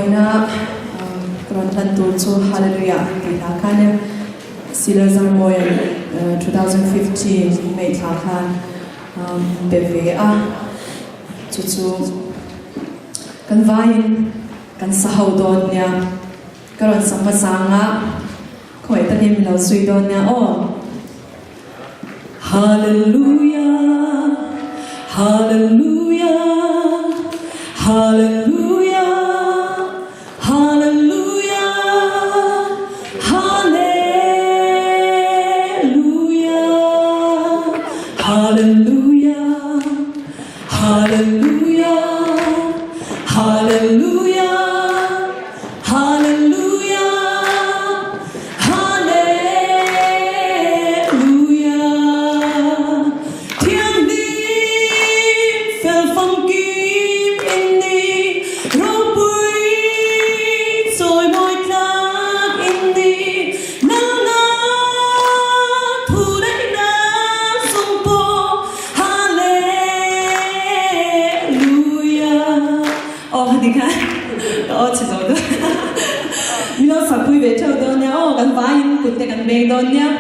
Moina 그런 단도초 할렐루야 기타카는 Silazar Moya 2015 may takan BVA chuchu kan vain kan sahaudon nya karon sampasanga khoi tanim lo suidon nya o hallelujah hallelujah hallelujah hallelujah hallelujah hallelujah hallelujah hallelujah hallelujah hallelujah thiên đi fel phong kim in đi rô bụi rồi môi khác in đi nắng ngát thu đấy na sung po hallelujah đi khai chỉ rồi đó. Nó sắp vui về châu đó nha, gần vài in cụt để gần bề đó nha.